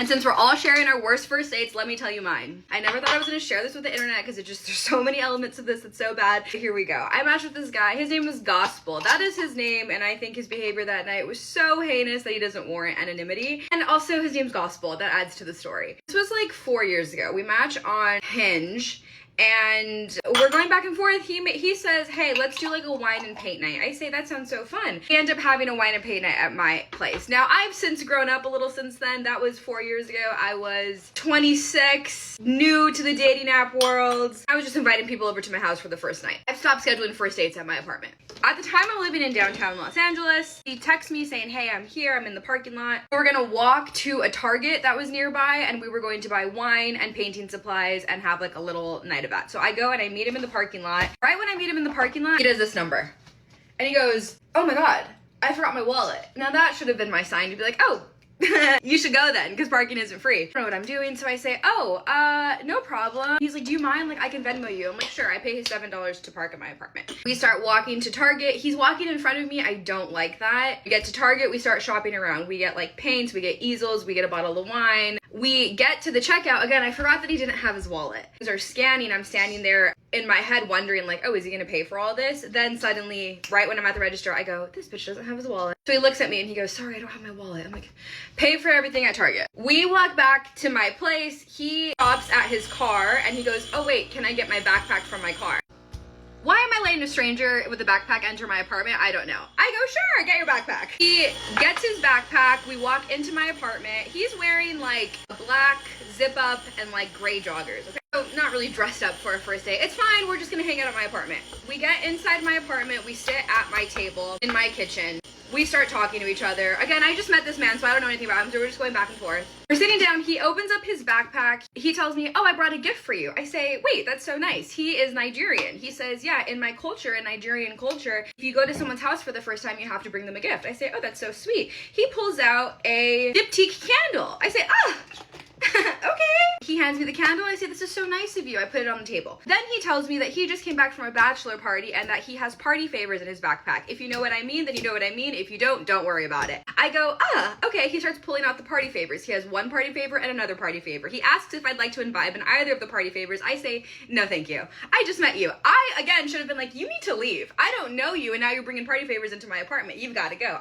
And since we're all sharing our worst first dates, let me tell you mine. I never thought I was gonna share this with the internet because there's so many elements of this that's so bad. Here we go. I matched with this guy. His name was Gospel. That is his name, and I think his behavior that night was so heinous that he doesn't warrant anonymity. And also his name's Gospel. That adds to the story. This was like 4 years ago. We match on Hinge. And we're going back and forth. He says, hey, let's do like a wine and paint night. I say, that sounds so fun. We end up having a wine and paint night at my place. Now, I've since grown up a little since then. That was 4 years ago. I was 26, new to the dating app world. I was just inviting people over to my house for the first night. I've stopped scheduling first dates at my apartment. At the time, I'm living in downtown Los Angeles. He texts me saying, hey, I'm here. I'm in the parking lot. We were gonna walk to a Target that was nearby, and we were going to buy wine and painting supplies and have like a little night of that. So I go and I meet him in the parking lot. Right when I meet him in the parking lot, he does this number. And he goes, oh my God, I forgot my wallet. Now that should have been my sign to be like, oh, you should go then, because parking isn't free. I don't know what I'm doing, so I say, oh, no problem. He's like, do you mind? Like, I can Venmo you. I'm like, sure. I pay his $7 to park at my apartment. We start walking to Target. He's walking in front of me. I don't like that. We get to Target. We start shopping around. We get like paints. We get easels. We get a bottle of wine. We get to the checkout. Again, I forgot that he didn't have his wallet. We start scanning. I'm standing there in my head wondering like, oh, is he gonna pay for all this? Then suddenly, right when I'm at the register, I go, this bitch doesn't have his wallet. So he looks at me and he goes, sorry, I don't have my wallet. I'm like, pay for everything at Target. We walk back to my place. He stops at his car and he goes, oh wait, can I get my backpack from my car? Why am I letting a stranger with a backpack enter my apartment? I don't know. I go, sure, get your backpack. He gets his backpack. We walk into my apartment. He's wearing like a black zip up and like gray joggers. Okay? So not really dressed up for a first date. It's fine, we're just gonna hang out at my apartment. We get inside my apartment, we sit at my table in my kitchen. We start talking to each other. Again, I just met this man, so I don't know anything about him, so we're just going back and forth. We're sitting down, he opens up his backpack. He tells me, oh, I brought a gift for you. I say, wait, that's so nice. He is Nigerian. He says, yeah, in my culture, in Nigerian culture, if you go to someone's house for the first time, you have to bring them a gift. I say, oh, that's so sweet. He pulls out a diptyque candle. I say, ah. Okay. He hands me the candle. I say, this is so nice of you. I put it on the table. Then he tells me that he just came back from a bachelor party and that he has party favors in his backpack. If you know what I mean, then you know what I mean. If you don't worry about it. I go, okay. He starts pulling out the party favors. He has one party favor and another party favor. He asks if I'd like to imbibe in either of the party favors. I say, no, thank you. I just met you. I, again, should have been like, you need to leave. I don't know you, and now you're bringing party favors into my apartment. You've got to go.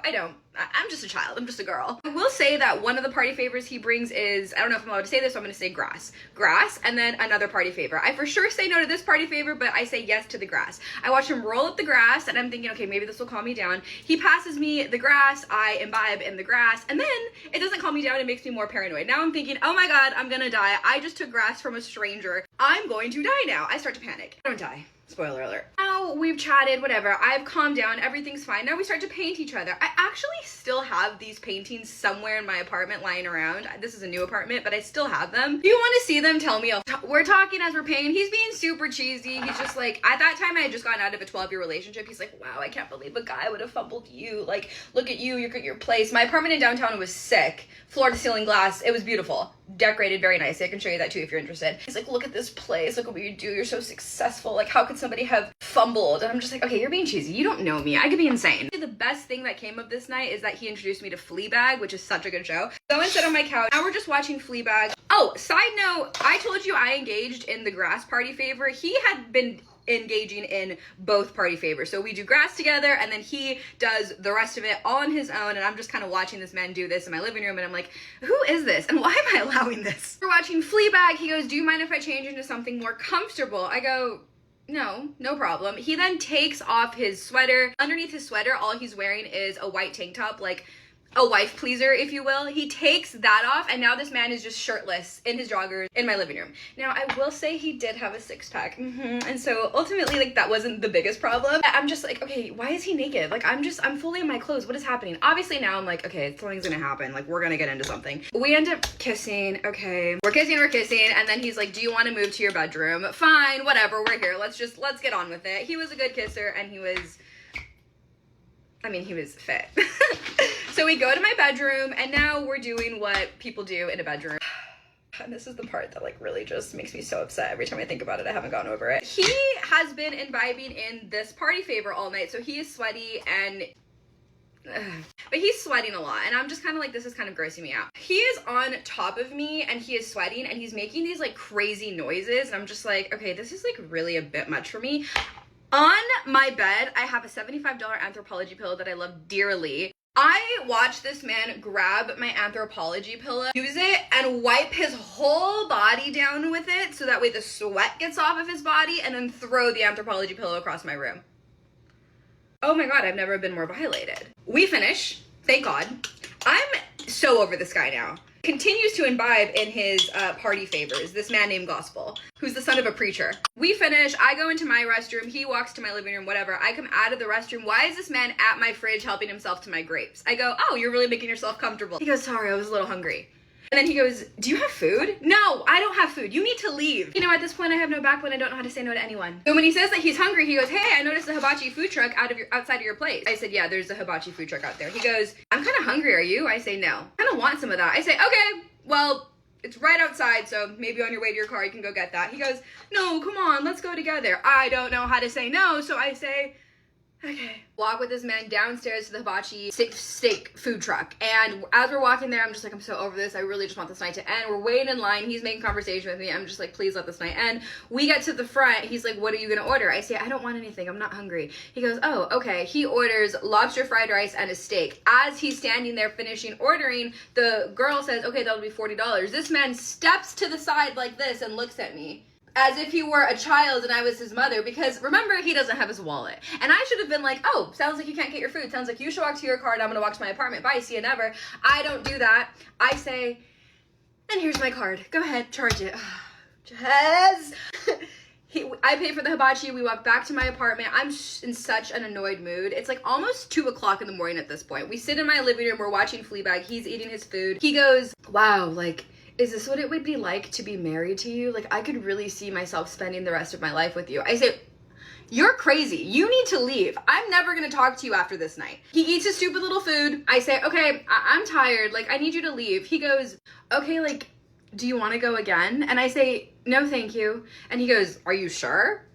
I'm just a child. I'm just a girl. I will say that one of the party favors he brings is, I don't know if I'm allowed to say this, so I'm going to say grass. Grass, and then another party favor. I for sure say no to this party favor, but I say yes to the grass. I watch him roll up the grass, and I'm thinking, okay, maybe this will calm me down. He passes me the grass, I imbibe in the grass, and then it doesn't calm me down, it makes me more paranoid. Now I'm thinking, oh my God, I'm gonna die. I just took grass from a stranger. I'm going to die now. I start to panic. I don't die. Spoiler alert. Now we've chatted, whatever. I've calmed down. Everything's fine. Now we start to paint each other. I actually still have these paintings somewhere in my apartment lying around. This is a new apartment, but I still have them. If you want to see them, tell me. We're talking as we're painting. He's being super cheesy. He's just like, at that time I had just gotten out of a 12-year relationship. He's like, wow, I can't believe a guy would have fumbled you. Like, look at you, you're at your place. My apartment in downtown was sick. Floor to ceiling glass. It was beautiful. Decorated very nicely. I can show you that too if you're interested. He's like, look at this place. Look at what you do. You're so successful. Like, how could somebody have fumbled? And I'm just like, okay, you're being cheesy. You don't know me. I could be insane. The best thing that came of this night is that he introduced me to Fleabag, which is such a good show. So I sit on my couch. Now we're just watching Fleabag. Oh, side note, I told you I engaged in the grass party favor. He had been engaging in both party favors. So we do grass together and then he does the rest of it all on his own, and I'm just kind of watching this man do this in my living room, and I'm like, who is this and why am I allowing this? We're watching Fleabag. He goes, do you mind if I change into something more comfortable? I go, no problem. He then takes off his sweater. Underneath his sweater, all he's wearing is a white tank top, like a wife pleaser, if you will. He takes that off, and now this man is just shirtless in his joggers in my living room. Now, I will say he did have a six-pack, and so ultimately, like, that wasn't the biggest problem. I'm just like, okay, why is he naked? Like, I'm fully in my clothes. What is happening? Obviously, now I'm like, okay, something's gonna happen. Like, we're gonna get into something. We end up kissing. Okay, we're kissing, and then he's like, do you want to move to your bedroom? Fine, whatever, we're here. Let's get on with it. He was a good kisser, and he was fit. So we go to my bedroom, and now we're doing what people do in a bedroom. And this is the part that like really just makes me so upset every time I think about it. I haven't gotten over it. He has been imbibing in this party favor all night, so he is sweaty and But he's sweating a lot, and I'm just kind of like, this is kind of grossing me out. He is on top of me, and he is sweating, and he's making these like crazy noises, and I'm just like, okay, this is like really a bit much for me. On my bed, I have a $75 Anthropologie pillow that I love dearly. I watched this man grab my Anthropologie pillow, use it, and wipe his whole body down with it so that way the sweat gets off of his body, and then throw the Anthropologie pillow across my room. Oh my god, I've never been more violated. We finish, thank god. I'm so over this guy now. Continues to imbibe in his party favors, this man named Gospel, who's the son of a preacher. We finish, I go into my restroom, he walks to my living room, whatever. I come out of the restroom, why is this man at my fridge helping himself to my grapes? I go, oh, you're really making yourself comfortable. He goes, sorry, I was a little hungry. And then he goes, do you have food? No, I don't have food. You need to leave. You know, at this point, I have no backbone. I don't know how to say no to anyone. So when he says that he's hungry, he goes, hey, I noticed a hibachi food truck outside of your place. I said, yeah, there's a hibachi food truck out there. He goes, I'm kind of hungry. Are you? I say, no. I kind of want some of that. I say, okay, well, it's right outside, so maybe on your way to your car, you can go get that. He goes, no, come on, let's go together. I don't know how to say no, so I say, okay. Walk with this man downstairs to the hibachi steak food truck. And as we're walking there, I'm just like, I'm so over this. I really just want this night to end. We're waiting in line. He's making conversation with me. I'm just like, please let this night end. We get to the front. He's like, what are you going to order? I say, I don't want anything. I'm not hungry. He goes, oh, okay. He orders lobster fried rice and a steak. As he's standing there finishing ordering, the girl says, okay, that'll be $40. This man steps to the side like this and looks at me as if he were a child and I was his mother, because remember, he doesn't have his wallet. And I should have been like, oh, sounds like you can't get your food. Sounds like you should walk to your car and I'm gonna walk to my apartment. Bye, see you never. I don't do that. I say, and here's my card. Go ahead, charge it. Jazz. I pay for the hibachi. We walk back to my apartment. I'm in such an annoyed mood. It's like almost 2 o'clock in the morning at this point. We sit in my living room. We're watching Fleabag. He's eating his food. He goes, wow, like, is this what it would be like to be married to you? Like, I could really see myself spending the rest of my life with you. I say, you're crazy. You need to leave. I'm never gonna talk to you after this night. He eats his stupid little food. I say, okay, I'm tired. Like, I need you to leave. He goes, okay, like, do you want to go again? And I say, no, thank you. And he goes, are you sure?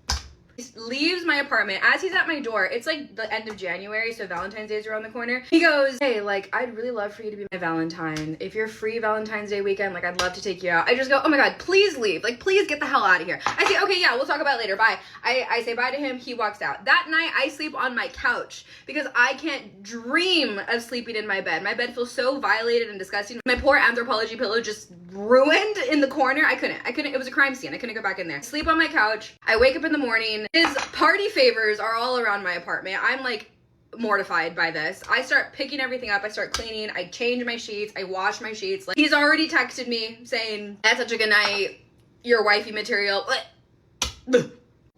He leaves my apartment. As he's at my door, it's like the end of January, so Valentine's Day is around the corner. He goes, hey, like, I'd really love for you to be my Valentine. If you're free Valentine's Day weekend, like, I'd love to take you out. I just go, oh my god, please leave. Like, please get the hell out of here. I say, okay, yeah, we'll talk about it later. Bye. I say bye to him. He walks out. That night, I sleep on my couch because I can't dream of sleeping in my bed. My bed feels so violated and disgusting. My poor Anthropologie pillow just ruined in the corner. I couldn't. It was a crime scene. I couldn't go back in there. Sleep on my couch. I wake up in the morning. His party favors are all around my apartment. I'm like mortified by this. I start picking everything up. I start cleaning. I change my sheets. I wash my sheets. Like, he's already texted me saying, "That's such a good night. You're wifey material."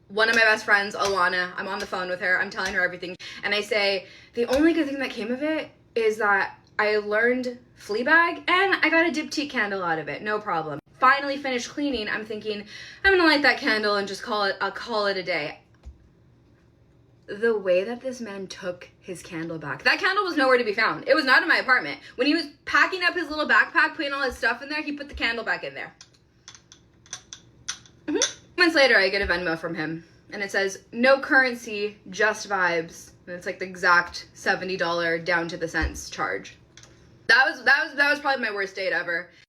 One of my best friends, Alana, I'm on the phone with her. I'm telling her everything. And I say, the only good thing that came of it is that I learned Fleabag and I got a diptyque candle out of it. No problem. Finally finished cleaning. I'm thinking, I'm gonna light that candle and just call it a day. The way that this man took his candle back. That candle was nowhere to be found. It was not in my apartment. When he was packing up his little backpack, putting all his stuff in there, he put the candle back in there. Months later, I get a Venmo from him, and it says, no currency, just vibes. And it's like the exact $70 down to the cents charge. That was probably my worst date ever.